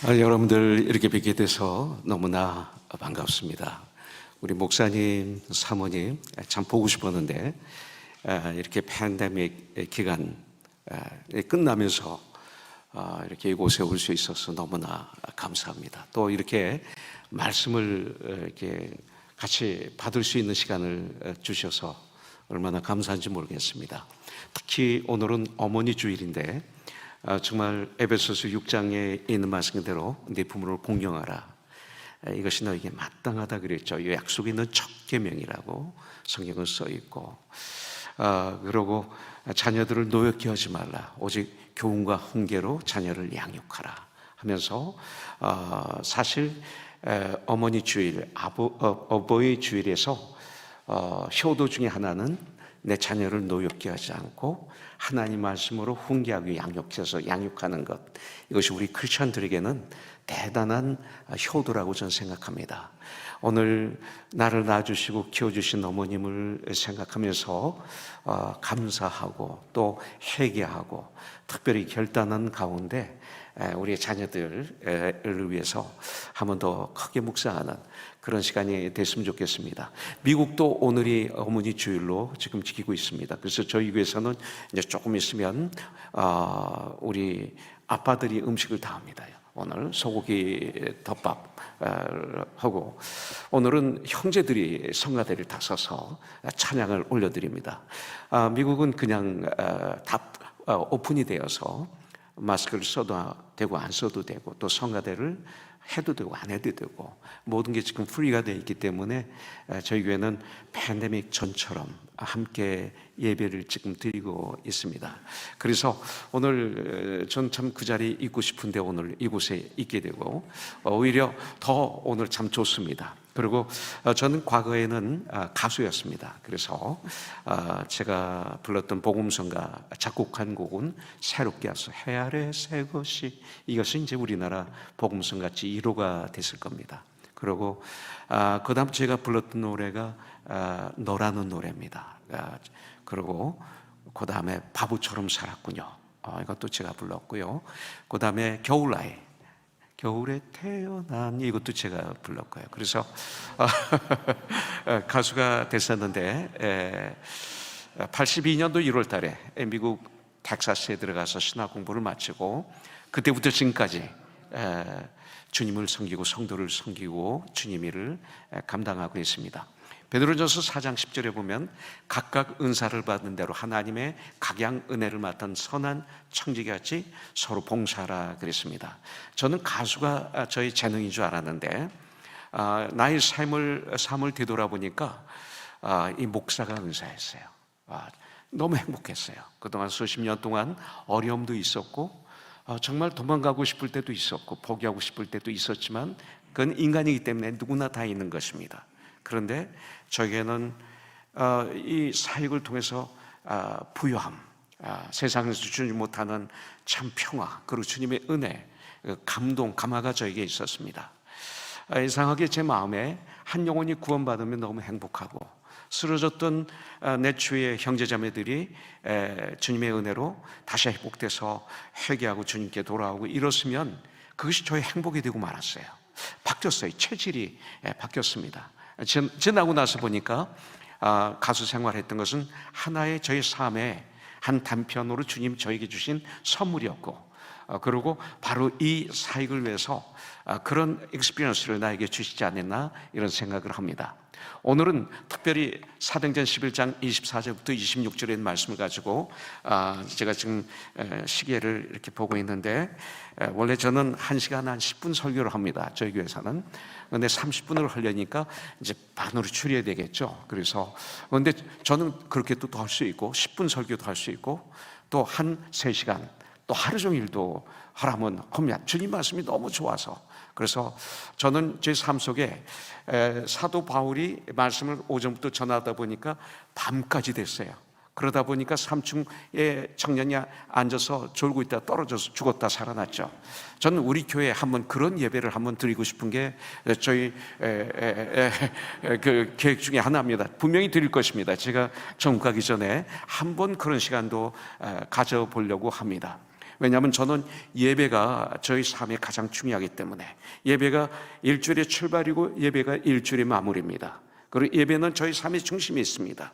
여러분들 이렇게 뵙게 돼서 너무나 반갑습니다. 우리 목사님, 사모님 참 보고 싶었는데 이렇게 팬데믹 기간 끝나면서 이렇게 이곳에 올 수 있어서 너무나 감사합니다. 또 이렇게 말씀을 이렇게 같이 받을 수 있는 시간을 주셔서 얼마나 감사한지 모르겠습니다. 특히 오늘은 어머니 주일인데 정말 에베소서 6장에 있는 말씀대로 네 부모를 공경하라, 이것이 너에게 마땅하다 그랬죠. 이 약속에 있는 첫 계명이라고 성경은 써 있고, 그리고 자녀들을 노엽게 하지 말라, 오직 교훈과 훈계로 자녀를 양육하라 하면서 사실 어머니 주일, 어버이 주일에서 효도 중에 하나는 내 자녀를 노엽게 하지 않고 하나님 말씀으로 훈계하고 양육해서 양육하는 것, 이것이 우리 크리스천들에게는 대단한 효도라고 저는 생각합니다. 오늘 나를 낳아주시고 키워주신 어머님을 생각하면서 감사하고 또 회개하고 특별히 결단한 가운데 우리의 자녀들을 위해서 한 번 더 크게 묵상하는 그런 시간이 됐으면 좋겠습니다. 미국도 오늘이 어머니 주일로 지금 지키고 있습니다. 그래서 저희 교회에서는 이제 조금 있으면 우리 아빠들이 음식을 다 합니다. 오늘 소고기 덮밥 하고, 오늘은 형제들이 성가대를 다 서서 찬양을 올려드립니다. 미국은 그냥 다 오픈이 되어서 마스크를 써도 되고 안 써도 되고, 또 성가대를 해도 되고 안 해도 되고, 모든 게 지금 프리가 되어 있기 때문에 저희 교회는 팬데믹 전처럼 함께 예배를 지금 드리고 있습니다. 그래서 오늘 전 참 그 자리에 있고 싶은데 오늘 이곳에 있게 되고, 오히려 더 오늘 참 좋습니다. 그리고 저는 과거에는 가수였습니다. 그래서 제가 불렀던 복음성가 작곡한 곡은 새롭게 하소 해 아래 새 것이, 이것은 이제 우리나라 복음성같이 1호가 됐을 겁니다. 그리고 그 다음 제가 불렀던 노래가 너라는 노래입니다. 그리고 그 다음에 바보처럼 살았군요. 이것도 제가 불렀고요. 그 다음에 겨울아이, 겨울에 태어난, 이것도 제가 불렀고요. 그래서 가수가 됐었는데 82년도 1월 달에 미국 텍사스에 들어가서 신학 공부를 마치고 그때부터 지금까지 주님을 섬기고 성도를 섬기고 주님 일을 감당하고 있습니다. 베드로전서 4장 10절에 보면 각각 은사를 받은 대로 하나님의 각양 은혜를 맡은 선한 청지기같이 서로 봉사하라 그랬습니다. 저는 가수가 저의 재능인 줄 알았는데 나의 삶을 되돌아보니까 이 목사가 은사였어요. 너무 행복했어요. 그동안 수십 년 동안 어려움도 있었고 정말 도망가고 싶을 때도 있었고 포기하고 싶을 때도 있었지만 그건 인간이기 때문에 누구나 다 있는 것입니다. 그런데 저에게는 이 사역을 통해서 부요함, 세상에서 주지 못하는 참 평화, 그리고 주님의 은혜, 감동, 감화가 저에게 있었습니다. 이상하게 제 마음에 한 영혼이 구원받으면 너무 행복하고, 쓰러졌던 내 주위의 형제자매들이 주님의 은혜로 다시 회복돼서 회개하고 주님께 돌아오고 이렇으면 그것이 저의 행복이 되고 말았어요. 바뀌었어요. 체질이 바뀌었습니다. 지나고 나서 보니까 가수 생활했던 것은 하나의 저희 삶의 한 단편으로 주님 저에게 주신 선물이었고, 그리고 바로 이 사역을 위해서 그런 익스피리언스를 나에게 주시지 않았나 이런 생각을 합니다. 오늘은 특별히 사도행전 11장 24절부터 26절의 말씀을 가지고 제가 지금 시계를 이렇게 보고 있는데, 원래 저는 1시간 한 10분 설교를 합니다. 저희 교회에서는. 그런데 30분을 하려니까 이제 반으로 줄여야 되겠죠. 그래서 그런데 저는 그렇게 또 할 수 있고 10분 설교도 할 수 있고 또 한 3시간 또 하루 종일도 하라면 합니다. 주님 말씀이 너무 좋아서. 그래서 저는 제 삶 속에 사도 바울이 말씀을 오전부터 전하다 보니까 밤까지 됐어요. 그러다 보니까 3층에 청년이 앉아서 졸고 있다 떨어져서 죽었다 살아났죠. 저는 우리 교회에 한번 그런 예배를 한번 드리고 싶은 게 저희 그 계획 중에 하나입니다. 분명히 드릴 것입니다. 제가 전국 가기 전에 한번 그런 시간도 가져보려고 합니다. 왜냐하면 저는 예배가 저희 삶에 가장 중요하기 때문에. 예배가 일주일의 출발이고 예배가 일주일의 마무리입니다. 그리고 예배는 저희 삶의 중심에 있습니다.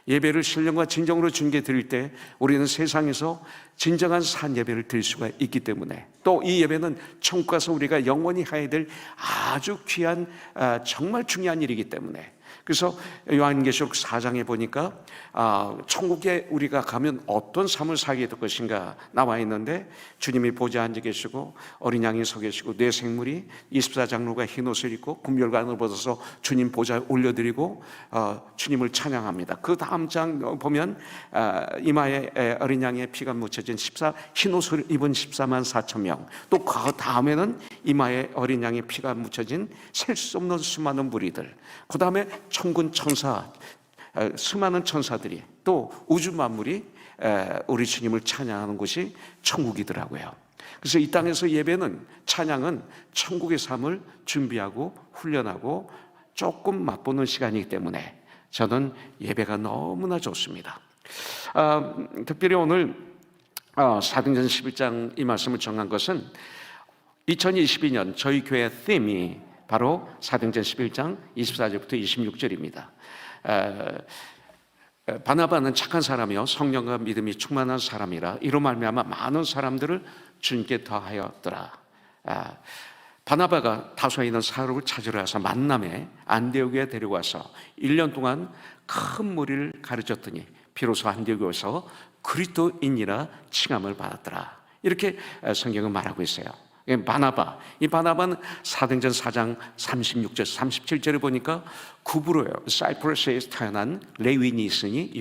예배를 신령과 진정으로 주님께 드릴 때 우리는 세상에서 진정한 산 예배를 드릴 수가 있기 때문에, 또 이 예배는 천국 가서 우리가 영원히 해야 될 아주 귀한, 정말 중요한 일이기 때문에. 그래서 요한계시록 4장에 보니까 천국에 우리가 가면 어떤 삶을 살게 될 것인가 나와 있는데, 주님이 보좌에 앉아 계시고 어린 양이 서 계시고 네 생물이 24장로가 흰 옷을 입고 금멸관을 벗어서 주님 보좌에 올려드리고 주님을 찬양합니다. 그 다음 장 보면 이마에 어린 양의 피가 묻혀진 흰 옷을 입은 14만 4천 명, 또 그 다음에는 이마에 어린 양의 피가 묻혀진 셀 수 없는 수많은 무리들, 그 다음에 천군 천사, 수많은 천사들이, 또 우주 만물이 우리 주님을 찬양하는 곳이 천국이더라고요. 그래서 이 땅에서 예배는, 찬양은 천국의 삶을 준비하고 훈련하고 조금 맛보는 시간이기 때문에 저는 예배가 너무나 좋습니다. 특별히 오늘 사도행전 11장 이 말씀을 정한 것은 2022년 저희 교회 them이 바로 사도행전 11장 24절부터 26절입니다. 바나바는 착한 사람이요 성령과 믿음이 충만한 사람이라 이로 말미암아 많은 사람들을 주님께 더하였더라. 바나바가 다소에 있는 사울을 찾으러 와서 만남에 안디옥에 데려와서 1년 동안 큰 무리를 가르쳤더니 비로소 안디옥에서 그리스도인이라 칭함을 받았더라. 이렇게 성경은 말하고 있어요. 바나바, 이 바나바는 사도행전 4장 36절 37절에 보니까 구브로요 사이프러스에서 태어난 레위인이 있으니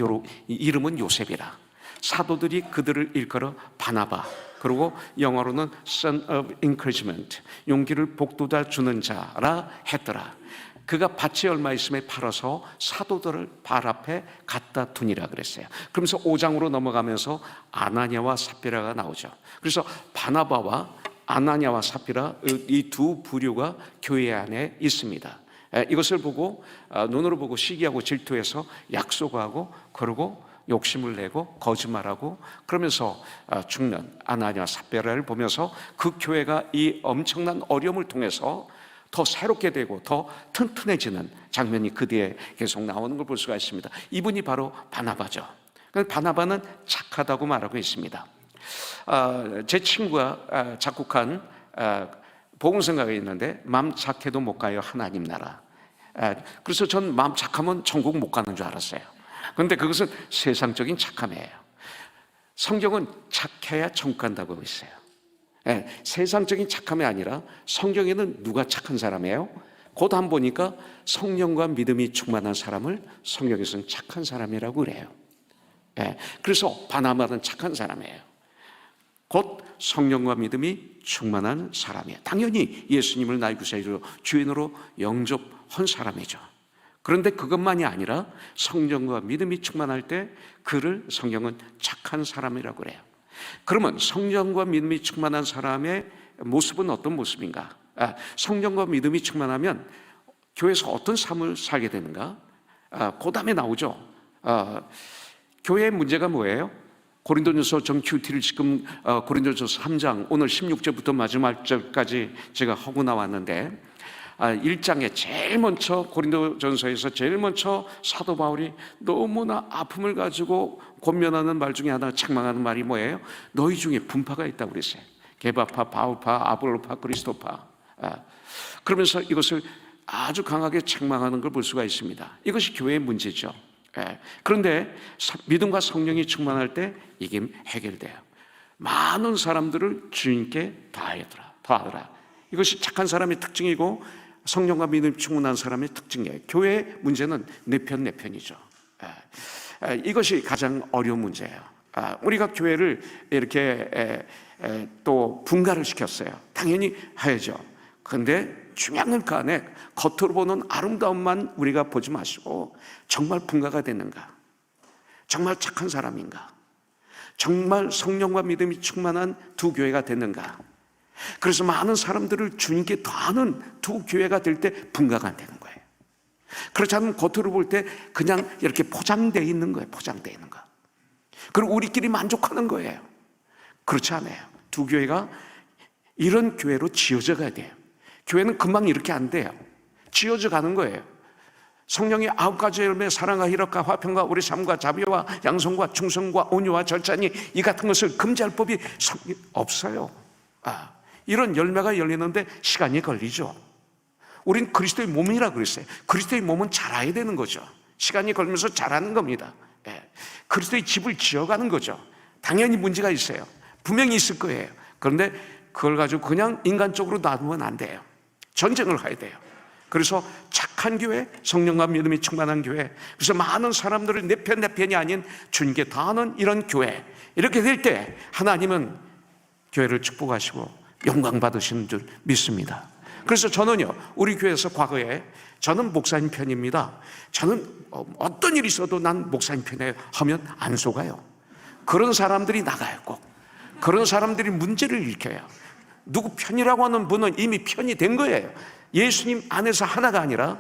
이름은 요셉이라. 사도들이 그들을 일컬어 바나바, 그리고 영어로는 Son of Encouragement, 용기를 복돋아 주는 자라 했더라. 그가 밭이 얼마 있음에 팔아서 사도들을 발 앞에 갖다 두니라 그랬어요. 그러면서 5장으로 넘어가면서 아나니아와 삽비라가 나오죠. 그래서 바나바와 아나니아와 삽비라, 이 두 부류가 교회 안에 있습니다. 이것을 보고 눈으로 보고 시기하고 질투해서 약속하고, 그러고 욕심을 내고 거짓말하고 그러면서 죽는 아나니아와 삽비라를 보면서 그 교회가 이 엄청난 어려움을 통해서 더 새롭게 되고 더 튼튼해지는 장면이 그 뒤에 계속 나오는 걸 볼 수가 있습니다. 이분이 바로 바나바죠. 바나바는 착하다고 말하고 있습니다. 제 친구가 작곡한 복음성가가 있는데, 마음 착해도 못 가요 하나님 나라. 그래서 전 마음 착하면 천국 못 가는 줄 알았어요. 그런데 그것은 세상적인 착함이에요. 성경은 착해야 천국 간다고 하고 있어요. 세상적인 착함이 아니라 성경에는 누가 착한 사람이에요? 곧 한 보니까 성령과 믿음이 충만한 사람을 성경에서는 착한 사람이라고 그래요. 그래서 바나바는 착한 사람이에요. 곧 성령과 믿음이 충만한 사람이에요. 당연히 예수님을 나의 구세주로 주인으로 영접한 사람이죠. 그런데 그것만이 아니라 성령과 믿음이 충만할 때 그를 성경은 착한 사람이라고 그래요. 그러면 성령과 믿음이 충만한 사람의 모습은 어떤 모습인가? 성령과 믿음이 충만하면 교회에서 어떤 삶을 살게 되는가? 그 다음에 나오죠. 교회의 문제가 뭐예요? 고린도전서 전 큐티를 지금 고린도전서 3장 오늘 16절부터 마지막 절까지 제가 하고 나왔는데, 1장에 제일 먼저, 고린도전서에서 제일 먼저 사도 바울이 너무나 아픔을 가지고 권면하는 말 중에 하나가, 책망하는 말이 뭐예요? 너희 중에 분파가 있다고 그랬어요. 게바파, 바울파, 아볼로파, 그리스도파. 그러면서 이것을 아주 강하게 책망하는 걸 볼 수가 있습니다. 이것이 교회의 문제죠. 그런데 믿음과 성령이 충만할 때 이게 해결돼요. 많은 사람들을 주님께 더하더라. 이것이 착한 사람의 특징이고 성령과 믿음이 충만한 사람의 특징이에요. 교회의 문제는 내 편이죠. 이것이 가장 어려운 문제예요. 우리가 교회를 이렇게 또 분가를 시켰어요. 당연히 해야죠. 그런데 중요한 건 그 안에 겉으로 보는 아름다움만 우리가 보지 마시고, 정말 분가가 되는가? 정말 착한 사람인가? 정말 성령과 믿음이 충만한 두 교회가 되는가? 그래서 많은 사람들을 주님께 더하는 두 교회가 될 때 분가가 안 되는 거예요. 그렇지 않으면 겉으로 볼 때 그냥 이렇게 포장되어 있는 거예요. 포장되어 있는 거. 그리고 우리끼리 만족하는 거예요. 그렇지 않아요. 두 교회가 이런 교회로 지어져 가야 돼요. 교회는 금방 이렇게 안 돼요. 지어져 가는 거예요. 성령의 9가지 열매, 사랑과 희락과 화평과 우리 삶과 자비와 양성과 충성과 온유와 절제니 이 같은 것을 금지할 법이 없어요. 이런 열매가 열리는데 시간이 걸리죠. 우린 그리스도의 몸이라 그랬어요. 그리스도의 몸은 자라야 되는 거죠. 시간이 걸리면서 자라는 겁니다. 그리스도의 집을 지어가는 거죠. 당연히 문제가 있어요. 분명히 있을 거예요. 그런데 그걸 가지고 그냥 인간적으로 놔두면 안 돼요. 전쟁을 해야 돼요. 그래서 착한 교회, 성령과 믿음이 충만한 교회, 그래서 많은 사람들을 내 편이 아닌 주님께 다하는 이런 교회, 이렇게 될 때 하나님은 교회를 축복하시고 영광 받으시는 줄 믿습니다. 그래서 저는요, 우리 교회에서 과거에 저는 목사님 편입니다. 저는 어떤 일이 있어도 난 목사님 편에 하면 안 속아요. 그런 사람들이 나가요. 꼭 그런 사람들이 문제를 일으켜요. 누구 편이라고 하는 분은 이미 편이 된 거예요. 예수님 안에서 하나가 아니라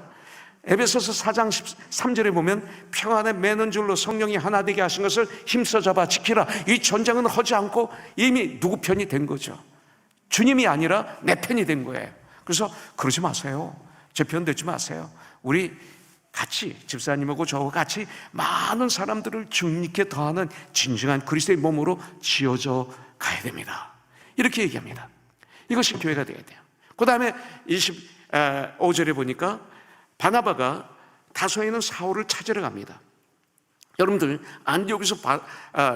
에베소서 4장 13절에 보면 평안에 매는 줄로 성령이 하나 되게 하신 것을 힘써 잡아 지키라. 이 전쟁은 하지 않고 이미 누구 편이 된 거죠. 주님이 아니라 내 편이 된 거예요. 그래서 그러지 마세요. 제 편 되지 마세요. 우리 같이 집사님하고 저와 같이 많은 사람들을 주님께 더하는 진정한 그리스도의 몸으로 지어져 가야 됩니다. 이렇게 얘기합니다. 이것이 교회가 되어야 돼요. 그 다음에 25절에 보니까 바나바가 다소에 있는 사울을 찾으러 갑니다. 여러분들 안디옥에서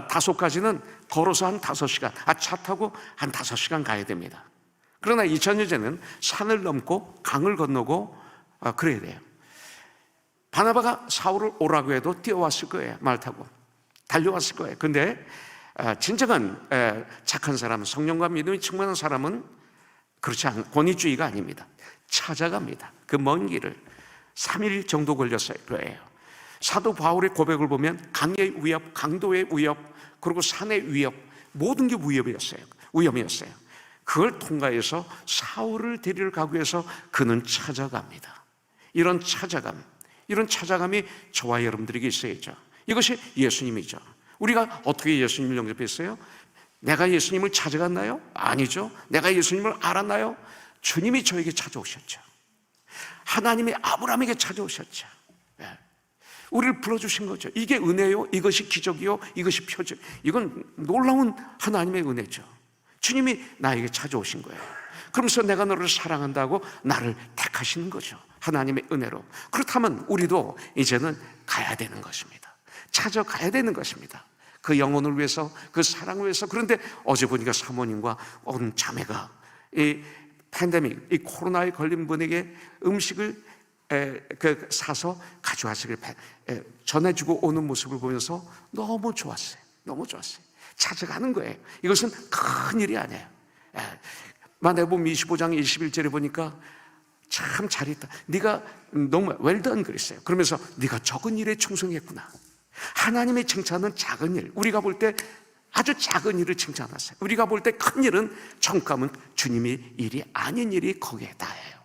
다소까지는 걸어서 한 5시간, 차 타고 한 5시간 가야 됩니다. 그러나 2000년째는 산을 넘고 강을 건너고 그래야 돼요. 바나바가 사울을 오라고 해도 뛰어왔을 거예요. 말 타고 달려왔을 거예요. 근데 진정한 착한 사람, 성령과 믿음이 충만한 사람은 그렇지 않은 권위주의가 아닙니다. 찾아갑니다. 그 먼 길을 3일 정도 걸렸을 거예요. 사도 바울의 고백을 보면 강의 위협, 강도의 위협, 그리고 산의 위협, 모든 게 위험이었어요. 그걸 통과해서 사울을 데리러 가기 위해서 그는 찾아갑니다. 이런 찾아감이 저와 여러분들에게 있어야죠. 이것이 예수님이죠. 우리가 어떻게 예수님을 영접했어요? 내가 예수님을 찾아갔나요? 아니죠. 내가 예수님을 알았나요? 주님이 저에게 찾아오셨죠. 하나님이 아브라함에게 찾아오셨죠. 우리를 불러주신 거죠. 이게 은혜요, 이것이 기적이요, 이것이 표적. 이건 놀라운 하나님의 은혜죠. 주님이 나에게 찾아오신 거예요. 그러면서 내가 너를 사랑한다고 나를 택하시는 거죠. 하나님의 은혜로. 그렇다면 우리도 이제는 가야 되는 것입니다. 찾아가야 되는 것입니다. 그 영혼을 위해서, 그 사랑을 위해서. 그런데 어제 보니까 사모님과 온 자매가 이 팬데믹, 이 코로나에 걸린 분에게 음식을 사서 가져가시길 전해주고 오는 모습을 보면서 너무 좋았어요. 너무 좋았어요. 찾아가는 거예요. 이것은 큰 일이 아니에요. 마태복음 25장 21절에 보니까 참 잘했다. 네가 너무 웰던 그랬어요. 그러면서 네가 적은 일에 충성했구나. 하나님의 칭찬은 작은 일, 우리가 볼 때 아주 작은 일을 칭찬하세요. 우리가 볼 때 큰 일은 정감은 주님이 일이 아닌 일이 거기에 다예요.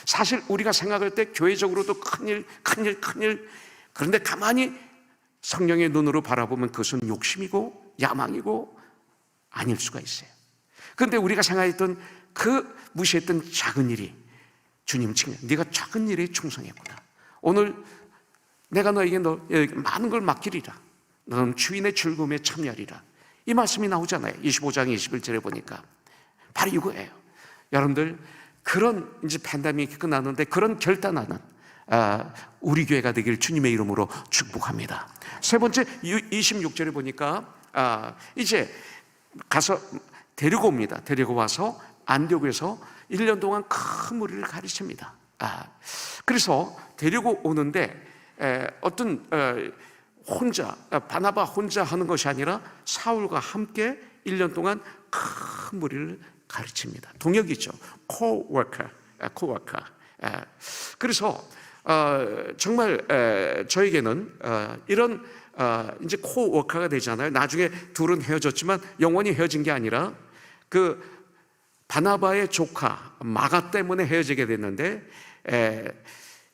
사실 우리가 생각할 때 교회적으로도 큰일. 그런데 가만히 성령의 눈으로 바라보면 그것은 욕심이고 야망이고 아닐 수가 있어요. 그런데 우리가 생각했던 그 무시했던 작은 일이 주님 칭찬, 네가 작은 일에 충성했구나. 오늘 내가 너에게 많은 걸 맡기리라. 너는 주인의 즐거움에 참여하리라. 이 말씀이 나오잖아요. 25장 21절에 보니까 바로 이거예요. 여러분들, 그런 이제 팬데믹이 끝났는데 그런 결단하는 우리 교회가 되길 주님의 이름으로 축복합니다. 세 번째 26절에 보니까 이제 가서 데리고 옵니다. 데리고 와서 안디옥에서 1년 동안 큰 무리를 가르칩니다. 그래서 데리고 오는데 어떤 혼자, 바나바 혼자 하는 것이 아니라 사울과 함께 1년 동안 큰 무리를 가르칩니다. 동역이죠. 코워커. 그래서 정말 저에게는 이런 이제 코워커가 되잖아요. 나중에 둘은 헤어졌지만 영원히 헤어진 게 아니라 그 바나바의 조카 마가 때문에 헤어지게 됐는데,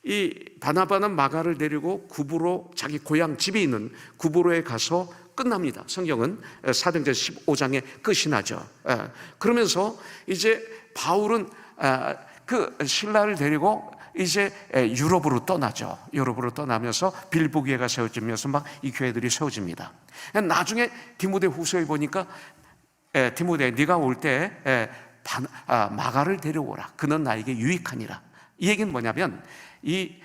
이 바나바는 마가를 데리고 구브로, 자기 고향 집이 있는 구브로에 가서 끝납니다. 성경은 사도행전 15장에 끝이 나죠. 그러면서 이제 바울은 그 신라를 데리고 이제 유럽으로 떠나죠. 유럽으로 떠나면서 빌보 교회가 세워지면서 막 이 교회들이 세워집니다. 나중에 디모데 후서에 보니까 디모데 네가 올 때 마가를 데려오라. 그는 나에게 유익하니라. 이 얘기는 뭐냐면 이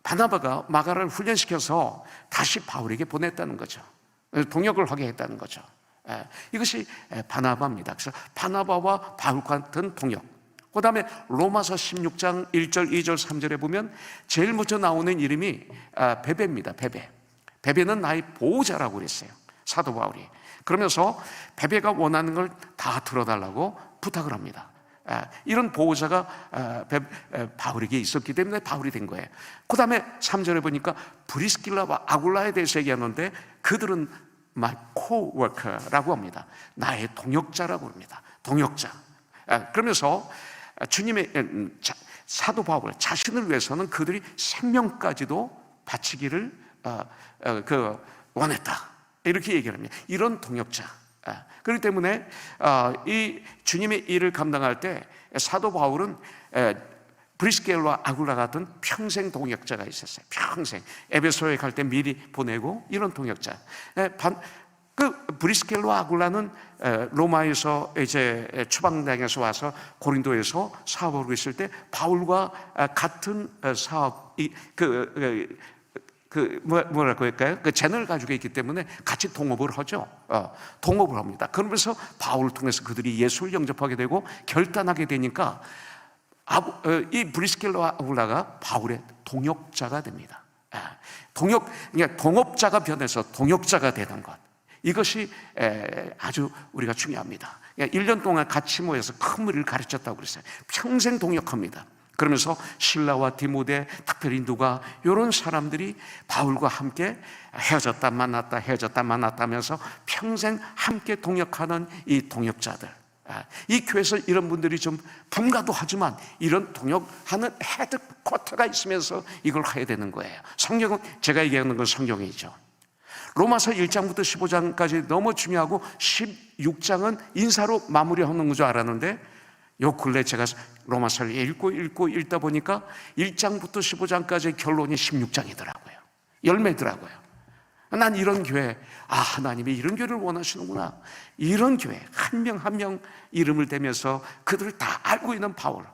바나바가 마가를 훈련시켜서 다시 바울에게 보냈다는 거죠. 동역을 하게 했다는 거죠. 이것이 바나바입니다. 그래서 바나바와 바울 같은 동역. 그 다음에 로마서 16장 1절, 2절, 3절에 보면 제일 먼저 나오는 이름이 베베입니다. 베베는 나의 보호자라고 그랬어요. 사도 바울이. 그러면서 베베가 원하는 걸 다 들어달라고 부탁을 합니다. 이런 보호자가 바울에게 있었기 때문에 바울이 된 거예요. 그 다음에 3절에 보니까 브리스길라와 아굴라에 대해서 얘기하는데 그들은 my co-worker라고 합니다. 나의 동역자라고 합니다. 동역자. 그러면서 주님의 사도 바울 자신을 위해서는 그들이 생명까지도 바치기를 원했다. 이렇게 얘기를 합니다. 이런 동역자. 그렇기 때문에 이 주님의 일을 감당할 때 사도 바울은 브리스겔과 아굴라 같은 평생 동역자가 있었어요. 평생 에베소에 갈 때 미리 보내고 이런 동역자. 그 브리스겔과 아굴라는 로마에서 이제 추방당해서 와서 고린도에서 사업을 하고 있을 때 바울과 같은 사업 뭐라고 할까요? 그 재능을 가지고 있기 때문에 같이 동업을 하죠. 동업을 합니다. 그러면서 바울을 통해서 그들이 예수를 영접하게 되고 결단하게 되니까 이 브리스겔과 아굴라가 바울의 동역자가 됩니다. 그러니까 동업자가 변해서 동역자가 되는 것. 이것이 아주 우리가 중요합니다. 1년 동안 같이 모여서 큰 무리를 가르쳤다고 그랬어요. 평생 동역합니다. 그러면서 신라와 디모데, 특별히 누가 이런 사람들이 바울과 함께 헤어졌다 만났다 하면서 평생 함께 동역하는 이 동역자들. 이 교회에서 이런 분들이 좀 분가도 하지만 이런 동역하는 헤드쿼터가 있으면서 이걸 해야 되는 거예요. 성경은 제가 얘기하는 건 성경이죠. 로마서 1장부터 15장까지 너무 중요하고 16장은 인사로 마무리하는 줄 알았는데 요 근래 제가 로마서를 읽다 보니까 1장부터 15장까지의 결론이 16장이더라고요. 열매더라고요. 난 이런 교회, 하나님이 이런 교회를 원하시는구나. 이런 교회, 한 명 한 명 이름을 대면서 그들을 다 알고 있는 바울,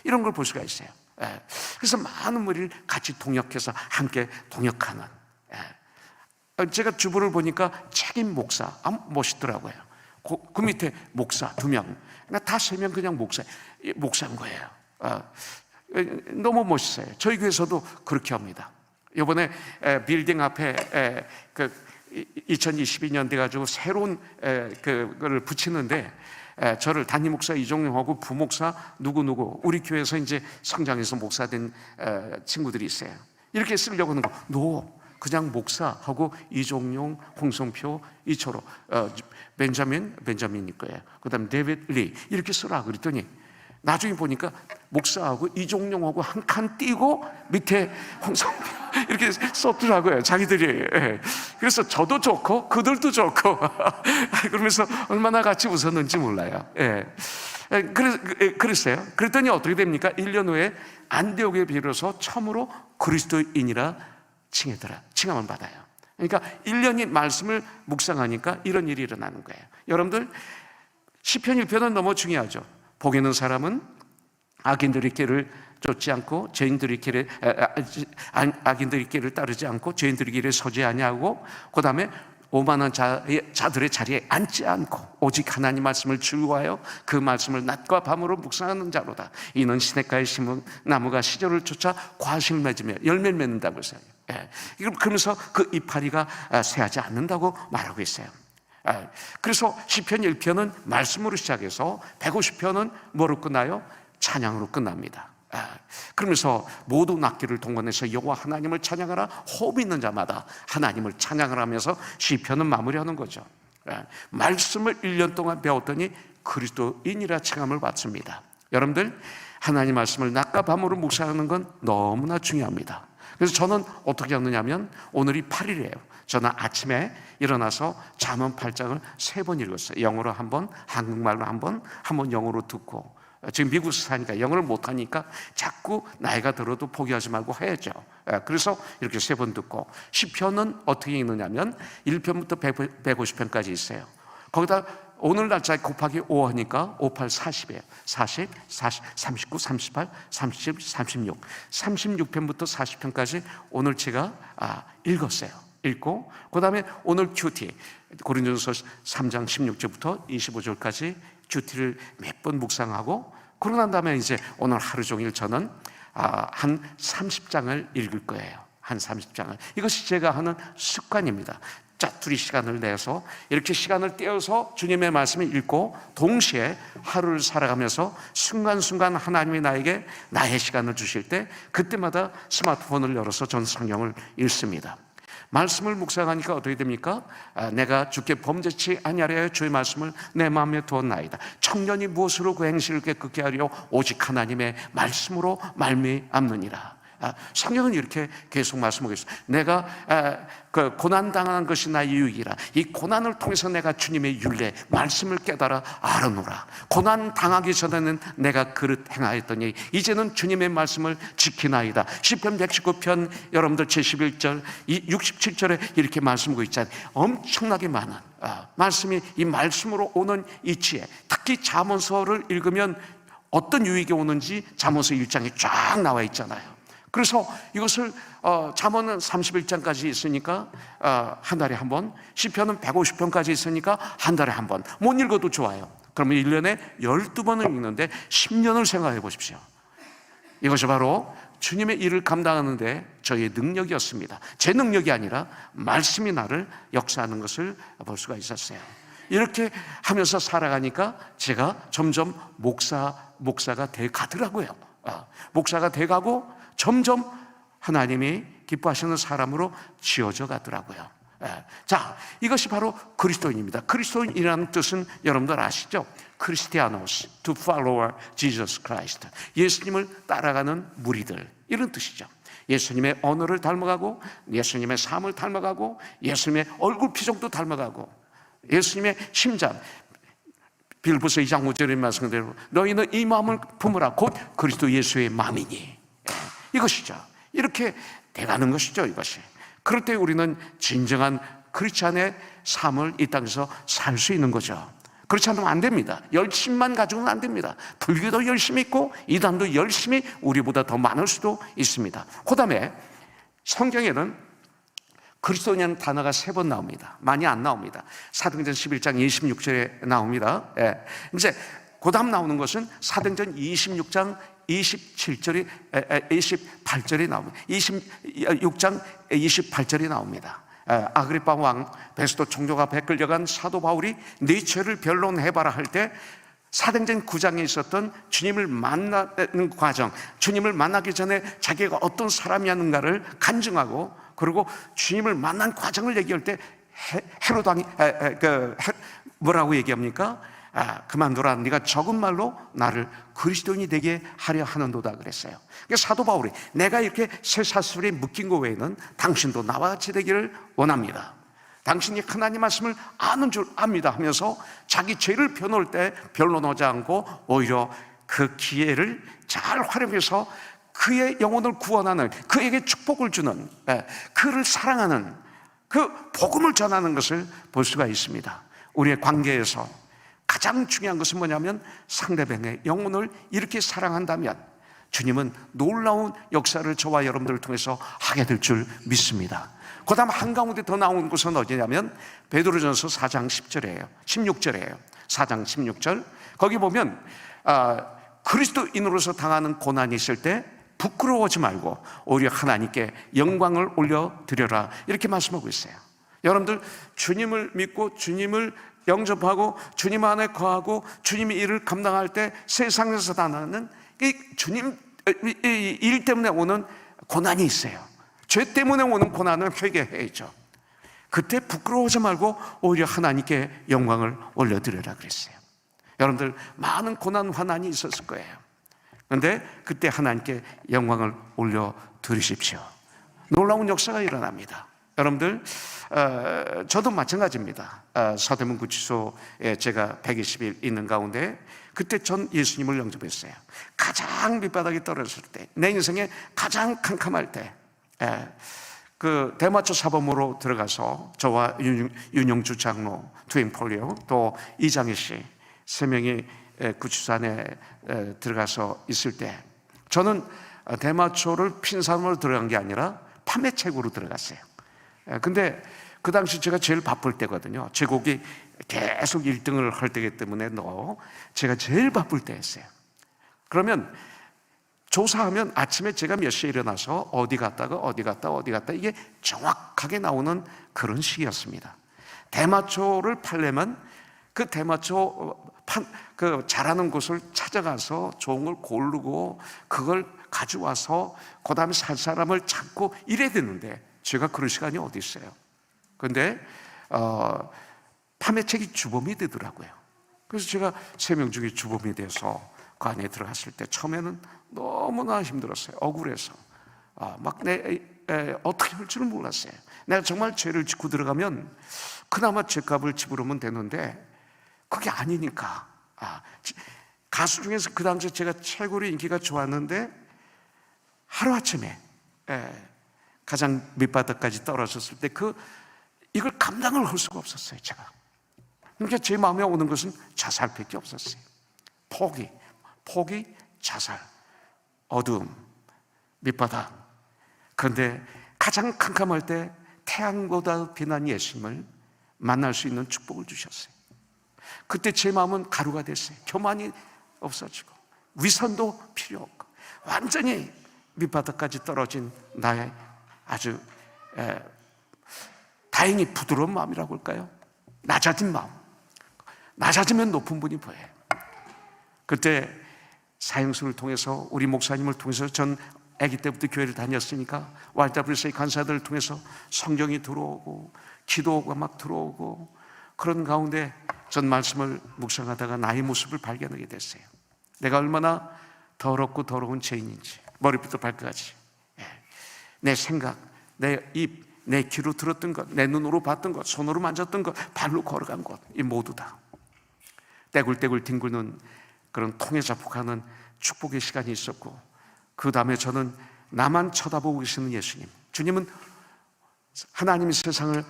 이런 걸 볼 수가 있어요. 그래서 많은 무리를 같이 동역해서 함께 동역하는. 제가 주보를 보니까 책임 목사, 멋있더라고요. 그 밑에 목사 2명, 다 3명 그냥 목사인 거예요. 너무 멋있어요. 저희 교회에서도 그렇게 합니다. 이번에 빌딩 앞에 2022년 돼가지고 새로운 그걸 붙이는데 저를 담임 목사 이종용하고 부목사 누구 우리 교회에서 이제 성장해서 목사된 친구들이 있어요. 이렇게 쓰려고 하는 거. 그냥 목사하고 이종용, 홍성표, 이초로, 벤자민일 거예요. 그 다음에 데빗 리 이렇게 쓰라 그랬더니 나중에 보니까 목사하고 이종용하고 한 칸 띄고 밑에 홍성표 이렇게 썼더라고요. 자기들이. 그래서 저도 좋고 그들도 좋고 그러면서 얼마나 같이 웃었는지 몰라요. 그랬어요. 그랬더니 어떻게 됩니까? 1년 후에 안디옥에 비로소 처음으로 그리스도인이라 칭함을 받아요. 그러니까 1년이 말씀을 묵상하니까 이런 일이 일어나는 거예요. 여러분들 시편 1편은 너무 중요하죠. 복 있는 사람은 악인들의 길을 쫓지 않고 악인들의 길을 따르지 않고 죄인들의 길에 서지 아니하고 그 다음에 오만한 자들의 자리에 앉지 않고 오직 하나님 말씀을 즐거워하여 그 말씀을 낮과 밤으로 묵상하는 자로다. 이는 시냇가에 심은 나무가 시절을 쫓아 과실 맺으며 열매를 맺는다고 했어요. 그러면서 그 이파리가 새하지 않는다고 말하고 있어요. 그래서 시편 1편은 말씀으로 시작해서 150편은 뭐로 끝나요? 찬양으로 끝납니다. 그러면서 모든 악기를 동원해서 여호와 하나님을 찬양하라. 호흡 있는 자마다 하나님을 찬양을 하면서 시편은 마무리하는 거죠. 말씀을 1년 동안 배웠더니 그리스도인이라 칭함을 받습니다. 여러분들 하나님 말씀을 낮과 밤으로 묵상하는 건 너무나 중요합니다. 그래서 저는 어떻게 하느냐면 오늘이 8일이에요. 저는 아침에 일어나서 잠언 8장을 3번 읽었어요. 영어로 한 번, 한국말로 한 번, 한 번 영어로 듣고. 지금 미국에서 사니까 영어를 못하니까 자꾸 나이가 들어도 포기하지 말고 해야죠. 그래서 이렇게 3번 듣고, 시편은 어떻게 읽느냐면 1편부터 150편까지 있어요. 거기다 오늘 날짜에 곱하기 5 하니까 5, 8, 40이에요. 40, 39, 38, 37, 36 36편부터 40편까지 오늘 제가 읽었어요. 읽고, 그 다음에 오늘 큐티 고린도전서 3장 16절부터 25절까지 큐티를 몇 번 묵상하고, 그러고 난 다음에 이제 오늘 하루 종일 저는 한 30장을 읽을 거예요. 한 30장을. 이것이 제가 하는 습관입니다. 짜투리 시간을 내서 이렇게 시간을 떼어서 주님의 말씀을 읽고, 동시에 하루를 살아가면서 순간순간 하나님이 나에게 나의 시간을 주실 때 그때마다 스마트폰을 열어서 전 성경을 읽습니다. 말씀을 묵상하니까 어떻게 됩니까? 내가 주께 범죄치 아니하려 주의 말씀을 내 마음에 두었나이다. 청년이 무엇으로 그 행실을 깨끗게 하려 오직 하나님의 말씀으로 말미암느니라. 성경은 이렇게 계속 말씀하고 있어요. 내가 그 고난당한 것이 나의 유익이라. 이 고난을 통해서 내가 주님의 율례 말씀을 깨달아 알아노라. 고난 당하기 전에는 내가 그릇 행하였더니 이제는 주님의 말씀을 지키나이다. 시편 119편 여러분들 71절 67절에 이렇게 말씀하고 있잖아요. 엄청나게 많은 말씀이 이 말씀으로 오는 이치에, 특히 잠언서를 읽으면 어떤 유익이 오는지 잠언서 1장에 쫙 나와 있잖아요. 그래서 이것을 잠언은 31장까지 있으니까 한 달에 한 번, 시편은 150편까지 있으니까 한 달에 한 번, 못 읽어도 좋아요. 그러면 1년에 12번을 읽는데 10년을 생각해 보십시오. 이것이 바로 주님의 일을 감당하는 데 저희의 능력이었습니다. 제 능력이 아니라 말씀이 나를 역사하는 것을 볼 수가 있었어요. 이렇게 하면서 살아가니까 제가 점점 목사가 돼 가더라고요. 목사가 돼 가고 점점 하나님이 기뻐하시는 사람으로 지어져 가더라고요. 자, 이것이 바로 그리스도인입니다. 그리스도인이라는 뜻은 여러분들 아시죠? 크리스티아노스, to follow Jesus Christ. 예수님을 따라가는 무리들, 이런 뜻이죠. 예수님의 언어를 닮아가고, 예수님의 삶을 닮아가고, 예수님의 얼굴 표정도 닮아가고, 예수님의 심장, 빌보서 2장 5절의 말씀대로 너희는 이 마음을 품으라. 곧 그리스도 예수의 마음이니. 이것이죠. 이렇게 돼가는 것이죠. 이것이. 그럴 때 우리는 진정한 크리스찬의 삶을 이 땅에서 살 수 있는 거죠. 그렇지 않으면 안 됩니다. 열심만 가지고는 안 됩니다. 불교도 열심히 있고 이단도 열심히 우리보다 더 많을 수도 있습니다. 그 다음에 성경에는 그리스도인이라는 단어가 3번 나옵니다. 많이 안 나옵니다. 사도행전 11장 26절에 나옵니다. 이제 그 다음 나오는 것은 사도행전 26장 28절이 나옵니다. 26장 28절이 나옵니다. 아그리파 왕 베스도 총독 앞에 끌려간 사도 바울이 네 죄를 변론해봐라 할 때 사도행전 9장에 있었던 주님을 만나는 과정, 주님을 만나기 전에 자기가 어떤 사람이었는가를 간증하고, 그리고 주님을 만난 과정을 얘기할 때 헤롯 왕이 뭐라고 얘기합니까? 그만둬라. 네가 적은 말로 나를 그리스도인이 되게 하려 하는도다 그랬어요. 그러니까 사도 바울이 내가 이렇게 쇠사슬에 묶인 것 외에는 당신도 나와 같이 되기를 원합니다. 당신이 하나님 말씀을 아는 줄 압니다 하면서 자기 죄를 변호할 때 변론하지 않고 오히려 그 기회를 잘 활용해서 그의 영혼을 구원하는, 그에게 축복을 주는, 그를 사랑하는 그 복음을 전하는 것을 볼 수가 있습니다. 우리의 관계에서 가장 중요한 것은 뭐냐면 상대방의 영혼을 이렇게 사랑한다면 주님은 놀라운 역사를 저와 여러분들을 통해서 하게 될 줄 믿습니다. 그 다음 한가운데 더 나온 곳은 어디냐면 베드로전서 4장 10절이에요. 16절이에요. 4장 16절. 거기 보면 그리스도인으로서 당하는 고난이 있을 때 부끄러워하지 말고 오히려 하나님께 영광을 올려드려라, 이렇게 말씀하고 있어요. 여러분들 주님을 믿고 주님을 영접하고 주님 안에 거하고 주님의 일을 감당할 때 세상에서 당하는 이 주님 일 때문에 오는 고난이 있어요. 죄 때문에 오는 고난은 회개해야죠. 그때 부끄러워하지 말고 오히려 하나님께 영광을 올려드려라 그랬어요. 여러분들 많은 고난 환난이 있었을 거예요. 그런데 그때 하나님께 영광을 올려드리십시오. 놀라운 역사가 일어납니다. 여러분들, 저도 마찬가지입니다. 서대문 구치소에 제가 120일 있는 가운데 그때 전 예수님을 영접했어요. 가장 밑바닥에 떨어졌을 때, 내 인생에 가장 캄캄할 때, 그 대마초 사범으로 들어가서 저와 윤영주 장로, 투잉폴리오, 또 이장희 씨 세 명이 구치소 안에 들어가서 있을 때, 저는 대마초를 핀 사람으로 들어간 게 아니라 판매책으로 들어갔어요. 근데 그 당시 제가 제일 바쁠 때거든요. 제곡이 계속 1등을 할 때기 때문에 제가 제일 바쁠 때였어요. 그러면 조사하면 아침에 제가 몇 시에 일어나서 어디 갔다가 이게 정확하게 나오는 그런 시기였습니다. 대마초를 팔려면 그 대마초 그 잘하는 곳을 찾아가서 좋은 걸 고르고 그걸 가져와서 그 다음에 살 사람을 찾고 이래야 되는데 제가 그런 시간이 어디 있어요. 그런데 판매책이 주범이 되더라고요. 그래서 제가 3명 중에 주범이 돼서 그 안에 들어갔을 때 처음에는 너무나 힘들었어요. 억울해서 막 어떻게 할 줄은 몰랐어요. 내가 정말 죄를 짓고 들어가면 그나마 죄값을 지불하면 되는데 그게 아니니까. 가수 중에서 그 당시에 제가 최고로 인기가 좋았는데 하루아침에 가장 밑바닥까지 떨어졌을 때 이걸 감당을 할 수가 없었어요. 제가. 그러니까 제 마음에 오는 것은 자살밖에 없었어요. 포기, 자살, 어두움, 밑바닥. 그런데 가장 캄캄할 때 태양보다 빛난 예수님을 만날 수 있는 축복을 주셨어요. 그때 제 마음은 가루가 됐어요. 교만이 없어지고 위선도 필요 없고 완전히 밑바닥까지 떨어진 나의 아주 다행히 부드러운 마음이라고 할까요? 낮아진 마음. 낮아지면 높은 분이 보여요. 그때 사형수를 통해서 우리 목사님을 통해서 전 아기 때부터 교회를 다녔으니까 YWCA 간사들을 통해서 성경이 들어오고 기도가 막 들어오고 그런 가운데 전 말씀을 묵상하다가 나의 모습을 발견하게 됐어요. 내가 얼마나 더럽고 더러운 죄인인지 머리부터 발끝까지 내 생각, 내 입, 내 귀로 들었던 것, 내 눈으로 봤던 것, 손으로 만졌던 것, 발로 걸어간 것, 이 모두 다 떼굴떼굴 뒹구는 그런 통에 자폭하는 축복의 시간이 있었고 그 다음에 저는 나만 쳐다보고 계시는 예수님, 주님은 하나님이 세상을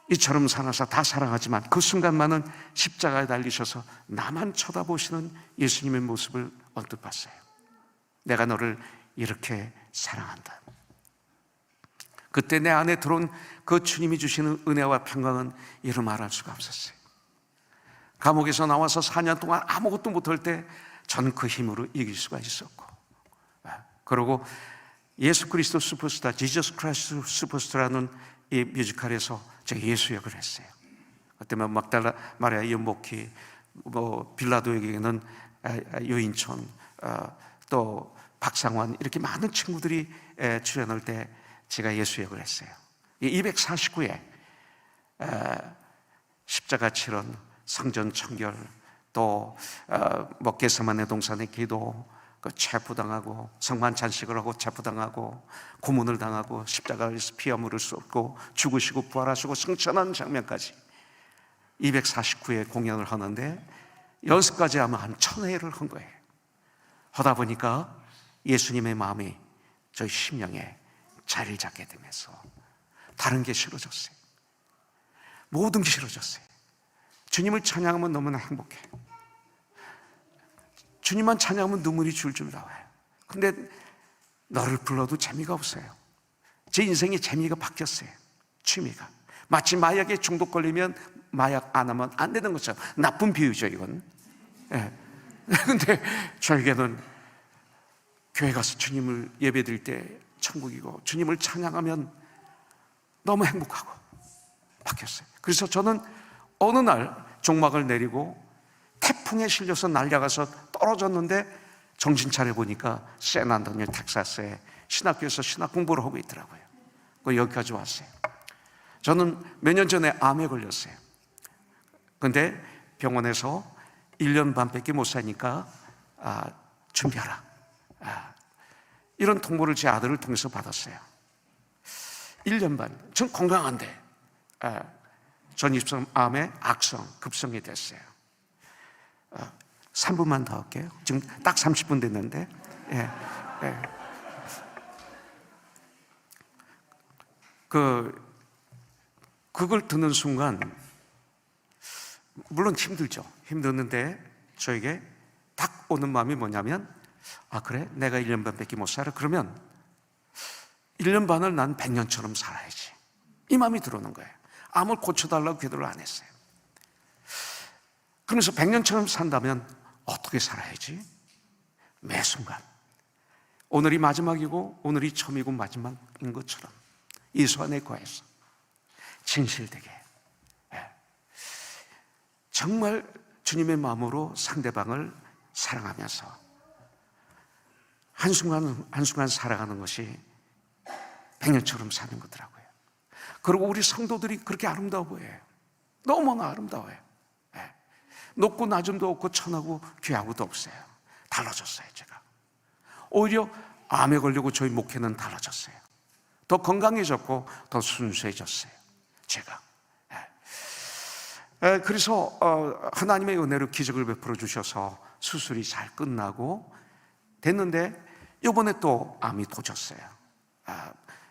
이처럼 사나사 다 사랑하지만 그 순간만은 십자가에 달리셔서 나만 쳐다보시는 예수님의 모습을 언뜻 봤어요. 내가 너를 이렇게 사랑한다. 그때 내 안에 들어온 그 주님이 주시는 은혜와 평강은 이루 말할 수가 없었어요. 감옥에서 나와서 4년 동안 아무것도 못할 때 전 그 힘으로 이길 수가 있었고, 그리고 예수 그리스도 슈퍼스타, 지저스 크라이스트 슈퍼스타라는 이 뮤지컬에서 제가 예수 역을 했어요. 그때만 막달라 마리아 연복희, 빌라도에게는 유인촌, 또 박상환 이렇게 많은 친구들이 출연할 때 제가 예수 역을 했어요. 249회 십자가 치른 성전 청결, 또 겟세마네 동산의 기도, 체포당하고 성만찬식을 하고 체포당하고 고문을 당하고 십자가에서 피아물을 쏟고 죽으시고 부활하시고 승천하는 장면까지 249회 공연을 하는데 연습까지 하면 한 1000회를 한 거예요. 하다 보니까 예수님의 마음이 저희 심령에 자리를 잡게 되면서 다른 게 싫어졌어요. 모든 게 싫어졌어요. 주님을 찬양하면 너무나 행복해. 주님만 찬양하면 눈물이 줄줄 나와요. 근데 너를 불러도 재미가 없어요. 제 인생의 재미가 바뀌었어요. 취미가 마치 마약에 중독 걸리면 마약 안 하면 안 되는 것처럼. 나쁜 비유죠 이건. 근데 저에게는 교회 가서 주님을 예배드릴 때 천국이고 주님을 찬양하면 너무 행복하고 바뀌었어요. 그래서 저는 어느 날 종막을 내리고 태풍에 실려서 날아가서 떨어졌는데 정신 차려 보니까 샌안토니오 텍사스에 신학교에서 신학 공부를 하고 있더라고요. 여기까지 왔어요. 저는 몇 년 전에 암에 걸렸어요. 근데 병원에서 1년 반밖에 못 사니까 준비하라, 이런 통보를 제 아들을 통해서 받았어요. 1년 반. 전 건강한데 전립선암에 악성, 급성이 됐어요. 3분만 더 할게요. 지금 딱 30분 됐는데. 예, 예. 그걸 듣는 순간, 물론 힘들죠. 힘드는데 저에게 딱 오는 마음이 뭐냐면, 아, 그래? 내가 1년 반밖에 못 살아? 그러면 1년 반을 난 100년처럼 살아야지. 이 마음이 들어오는 거예요. 암을 고쳐달라고 기도를 안 했어요. 그러면서 100년처럼 산다면 어떻게 살아야지? 매 순간 오늘이 마지막이고 오늘이 처음이고 마지막인 것처럼 이수안에 거해서 진실되게, 정말 주님의 마음으로 상대방을 사랑하면서 한순간 한순간 살아가는 것이 100년처럼 사는 거더라고요. 그리고 우리 성도들이 그렇게 아름다워 보여요. 너무나 아름다워요. 높고 낮음도 없고 천하고 귀하고도 없어요. 달라졌어요. 제가 오히려 암에 걸리고 저희 목회는 달라졌어요. 더 건강해졌고 더 순수해졌어요. 제가. 그래서 하나님의 은혜로 기적을 베풀어 주셔서 수술이 잘 끝나고 됐는데 이번에 또 암이 도졌어요.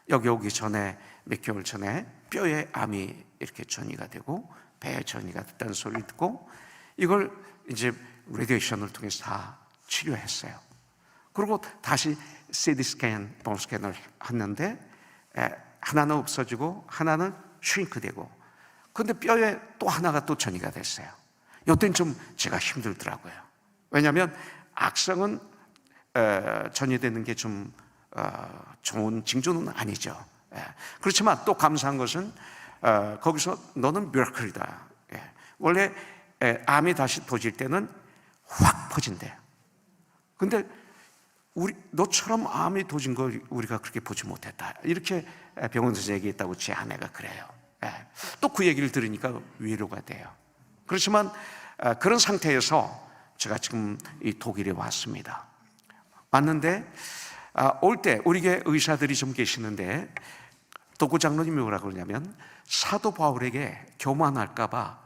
여기 오기 전에 몇 개월 전에 뼈에 암이 이렇게 전이가 되고 배에 전이가 됐다는 소리를 듣고 이걸 이제 레디에이션을 통해서 다 치료했어요. 그리고 다시 CT 스캔, 본 스캔을 했는데 하나는 없어지고 하나는 슈링크되고, 근데 뼈에 또 하나가 또 전이가 됐어요. 이때는 좀 제가 힘들더라고요. 왜냐하면 악성은 전이되는 게 좀 좋은 징조는 아니죠. 그렇지만 또 감사한 것은 거기서 너는 미라클이다. 원래 암이 다시 도질 때는 확 퍼진대요. 근데 너처럼 암이 도진 걸 우리가 그렇게 보지 못했다. 이렇게 병원에서 얘기했다고 제 아내가 그래요. 또 그 얘기를 들으니까 위로가 돼요. 그렇지만 그런 상태에서 제가 지금 이 독일에 왔습니다. 왔는데 올 때 우리 교회 의사들이 좀 계시는데 도구 장로님이 뭐라고 그러냐면 사도 바울에게 교만할까 봐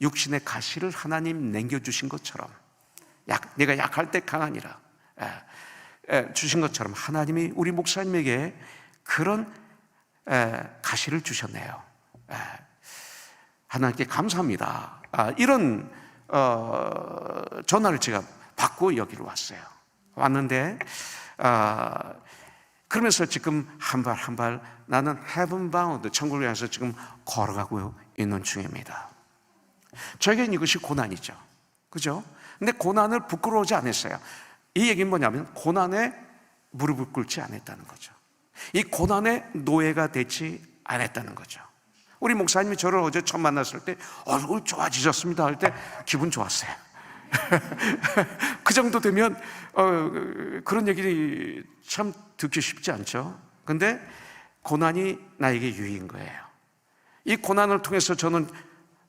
육신의 가시를 하나님 남겨주신 것처럼 내가 약할 때 강하니라 주신 것처럼 하나님이 우리 목사님에게 그런 가시를 주셨네요. 하나님께 감사합니다. 이런 전화를 제가 받고 여기로 왔어요. 왔는데 그러면서 지금 한 발 한 발 나는 heaven bound, 천국을 향해서 지금 걸어가고 있는 중입니다. 저에게는 이것이 고난이죠. 그죠? 근데 고난을 부끄러워하지 않았어요. 이 얘기는 뭐냐면 고난에 무릎을 꿇지 않았다는 거죠. 이 고난의 노예가 되지 않았다는 거죠. 우리 목사님이 저를 어제 처음 만났을 때 얼굴 좋아지셨습니다 할 때 기분 좋았어요. 그 정도 되면 그런 얘기 참 듣기 쉽지 않죠. 근데 고난이 나에게 유익인 거예요. 이 고난을 통해서 저는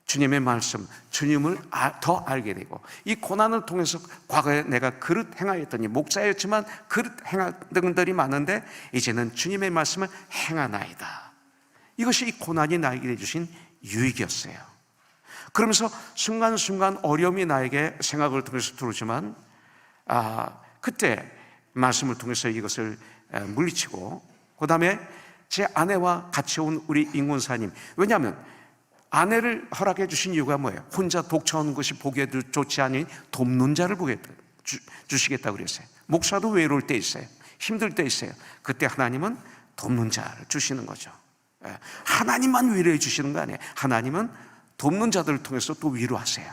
주님의 말씀, 주님을 더 알게 되고, 이 고난을 통해서 과거에 내가 그릇 행하였더니 목사였지만 그릇 행하던 들이 많은데 이제는 주님의 말씀을 행하나이다. 이것이 이 고난이 나에게 주신 유익이었어요. 그러면서 순간순간 어려움이 나에게 생각을 통해서 들어오지만 그때 말씀을 통해서 이것을 물리치고, 그 다음에 제 아내와 같이 온 우리 임권사님, 왜냐하면 아내를 허락해 주신 이유가 뭐예요? 혼자 독처하는 것이 보기에도 좋지 않으니 돕는 자를 주시겠다고 그랬어요. 목사도 외로울 때 있어요. 힘들 때 있어요. 그때 하나님은 돕는 자를 주시는 거죠. 하나님만 위로해 주시는 거 아니에요. 하나님은 돕는 자들을 통해서 또 위로하세요.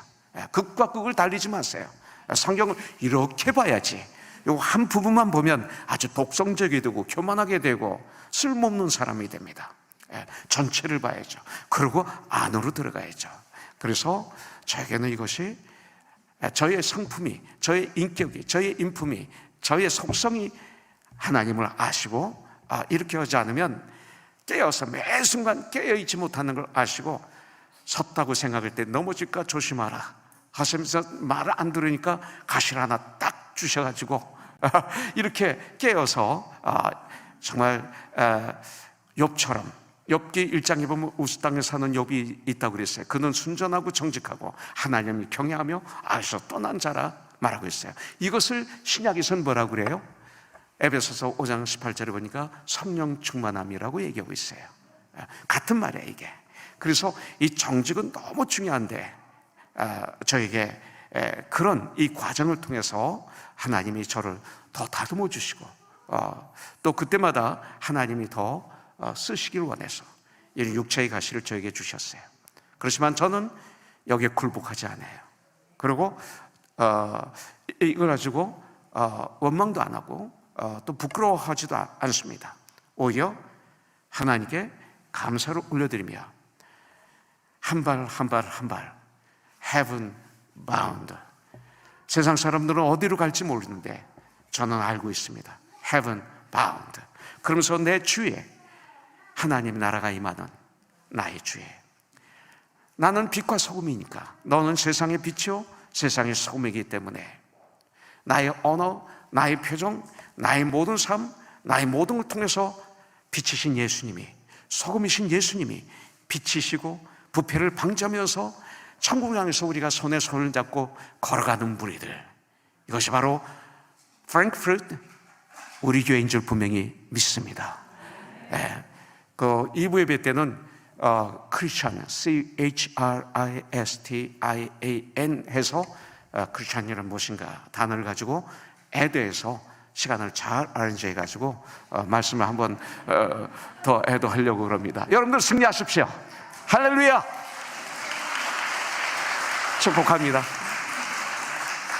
극과 극을 달리지 마세요. 성경을 이렇게 봐야지, 요 한 부분만 보면 아주 독성적이 되고 교만하게 되고 쓸모없는 사람이 됩니다. 전체를 봐야죠. 그리고 안으로 들어가야죠. 그래서 저에게는 이것이 저의 성품이, 저의 인격이, 저의 인품이, 저의 속성이 하나님을 아시고 이렇게 하지 않으면 깨어서 매 순간 깨어있지 못하는 걸 아시고 섰다고 생각할 때 넘어질까 조심하라 하시면서 말을 안 들으니까 가시를 하나 딱 주셔가지고 이렇게 깨어서 정말 욥처럼 욥기 1장에 보면 우스 땅에 사는 욥이 있다고 그랬어요. 그는 순전하고 정직하고 하나님을 경외하며 아에서 떠난 자라 말하고 있어요. 이것을 신약에서는 뭐라고 그래요? 에베소서 5장 18절에 보니까 성령 충만함이라고 얘기하고 있어요. 같은 말이에요, 이게. 그래서 이 정직은 너무 중요한데 저에게 그런 이 과정을 통해서 하나님이 저를 더 다듬어 주시고 또 그때마다 하나님이 더 쓰시길 원해서 이 육체의 가시를 저에게 주셨어요. 그렇지만 저는 여기에 굴복하지 않아요. 그리고 이걸 가지고 원망도 안 하고 또 부끄러워하지도 않습니다. 오히려 하나님께 감사를 올려드리며 한 발 한 발 한 발 heaven bound. 세상 사람들은 어디로 갈지 모르는데 저는 알고 있습니다. heaven bound. 그러면서 내 주에 하나님 나라가 임하는 나의 주에, 나는 빛과 소금이니까 너는 세상의 빛이요 세상의 소금이기 때문에 나의 언어, 나의 표정, 나의 모든 삶, 나의 모든 걸 통해서 빛이신 예수님이, 소금이신 예수님이 빛이시고 부패를 방지하면서 천국을 향해서 우리가 손에 손을 잡고 걸어가는 무리들, 이것이 바로 프랭크푸르트 우리 교회인 줄 분명히 믿습니다. 그 2부 예배 때는 크리스찬, CHRISTIAN 해서 크리스찬이란 무엇인가 단어를 가지고 애도해서 시간을 잘 아렌지해 가지고 말씀을 한번 더 애도하려고 그럽니다. 여러분들 승리하십시오. 할렐루야. 축복합니다.